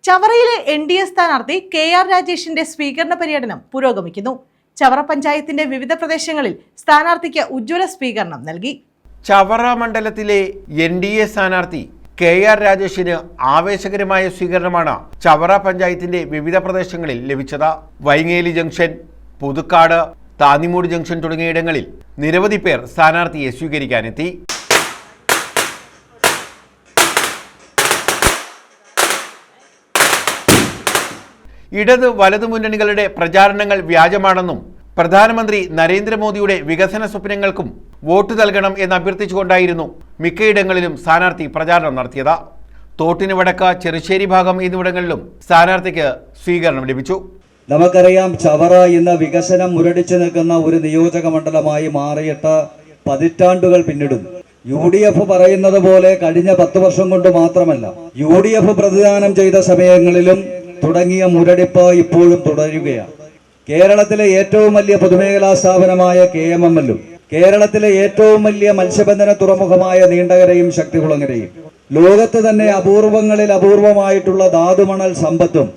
ചവറയിലെ NDA സ്ഥാനാർത്ഥി KR രാജേഷിന്റെ സ്വീകരണ പര്യടനം പുരോഗമിക്കുന്നു. ചവറ പഞ്ചായത്തിന്റെ വിവിധ പ്രദേശങ്ങളിൽ സ്ഥാനാർത്ഥിക്ക് ഉജ്ജ്വല സ്വീകരണം നൽകി. ചവറ മണ്ഡലത്തിലെ NDA സ്ഥാനാർത്ഥി KR രാജേഷിന് ആവേശകരമായ സ്വീകരണമാണ് ചവറ പഞ്ചായത്തിന്റെ വിവിധ പ്രദേശങ്ങളിൽ ലഭിച്ചത്. വൈങ്ങേലി ജംഗ്ഷൻ, പുതുക്കാട്, താന്നിമൂട് ജംഗ്ഷൻ തുടങ്ങിയിടങ്ങളിൽ നിരവധി പേർ സ്ഥാനാർത്ഥിയെ സ്വീകരിക്കാനെത്തി. ഇടത് വലതു മുന്നണികളുടെ പ്രചാരണങ്ങൾ വ്യാജമാണെന്നും പ്രധാനമന്ത്രി നരേന്ദ്രമോദിയുടെ വികസന സ്വപ്നങ്ങൾക്കും വോട്ട് നൽകണം എന്ന് അഭ്യർത്ഥിച്ചുകൊണ്ടായിരുന്നു മിക്കയിടങ്ങളിലും സ്ഥാനാർത്ഥി പ്രചാരണം നടത്തിയത്. തോട്ടിന് വടക്ക്, ചെറുശ്ശേരി ഭാഗം എന്നിവിടങ്ങളിലും സ്ഥാനാർത്ഥിക്ക് സ്വീകരണം ലഭിച്ചു. നമുക്കറിയാം, ചവറ ഇന്ന് വികസനം മുരടിച്ചു നിൽക്കുന്ന ഒരു നിയോജക മണ്ഡലമായി മാറിയിട്ട് പതിറ്റാണ്ടുകൾ പിന്നിടുന്നു. UDF പറയുന്നത് പോലെ കഴിഞ്ഞ 10 വർഷം കൊണ്ട് മാത്രമല്ല, UDF പ്രതിദാനം ചെയ്ത സമയങ്ങളിലും തുടങ്ങിയ മുരടിപ്പ് ഇപ്പോഴും തുടരുകയാണ്. കേരളത്തിലെ ഏറ്റവും വലിയ പൊതുമേഖലാ സ്ഥാപനമായ KMML-ഉം കേരളത്തിലെ ഏറ്റവും വലിയ മത്സ്യബന്ധന തുറമുഖമായ നീണ്ടകരയും ശക്തികുളങ്ങരയും ലോകത്ത് തന്നെ അപൂർവങ്ങളിൽ അപൂർവമായിട്ടുള്ള ധാതുമണൽ സമ്പത്തും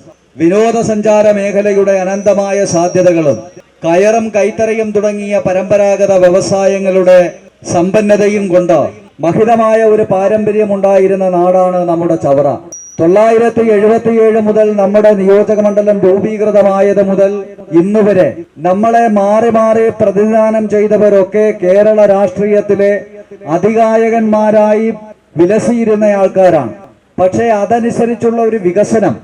വിനോദസഞ്ചാര മേഖലയുടെ അനന്തമായ സാധ്യതകളും കയറും കൈത്തറിയും തുടങ്ങിയ പരമ്പരാഗത വ്യവസായങ്ങളുടെ സമ്പന്നതയും കൊണ്ട് മഹിതമായ ഒരു പാരമ്പര്യമുണ്ടായിരുന്ന നാടാണ് നമ്മുടെ ചവറ. 977 മുതൽ നമ്മുടെ നിയോജക മണ്ഡലം രൂപീകൃതമായത് മുതൽ ഇന്നുവരെ നമ്മളെ മാറി മാറി പ്രതിദാനം ചെയ്തവരൊക്കെ കേരള രാഷ്ട്രീയത്തിലെ അധികായകന്മാരായി വിലസിയിരുന്ന ആൾക്കാരാണ്. പക്ഷേ അതനുസരിച്ചുള്ള ഒരു വികസനം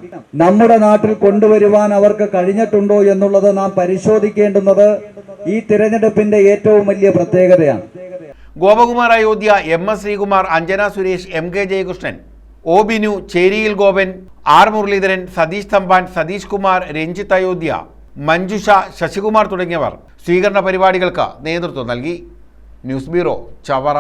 നമ്മുടെ നാട്ടിൽ കൊണ്ടുവരുവാൻ അവർക്ക് കഴിഞ്ഞിട്ടുണ്ടോ എന്നുള്ളത് നാം പരിശോധിക്കേണ്ടുന്നത് ഈ തിരഞ്ഞെടുപ്പിന്റെ ഏറ്റവും വലിയ പ്രത്യേകതയാണ്. Gopakumar Ayodhya, MS Sreekumar, Anjana Suresh, MK Jayakrishnan, O Binu, ചേരിയിൽ Gopan, R Muraleedharan, Satheesh Thampan, Satheesh Kumar, Ranjith Ayodhya, Manjusha, Sasikumar തുടങ്ങിയവർ സ്വീകരണ പരിപാടികൾക്ക് നേതൃത്വം നൽകി. News bureau, Chavara.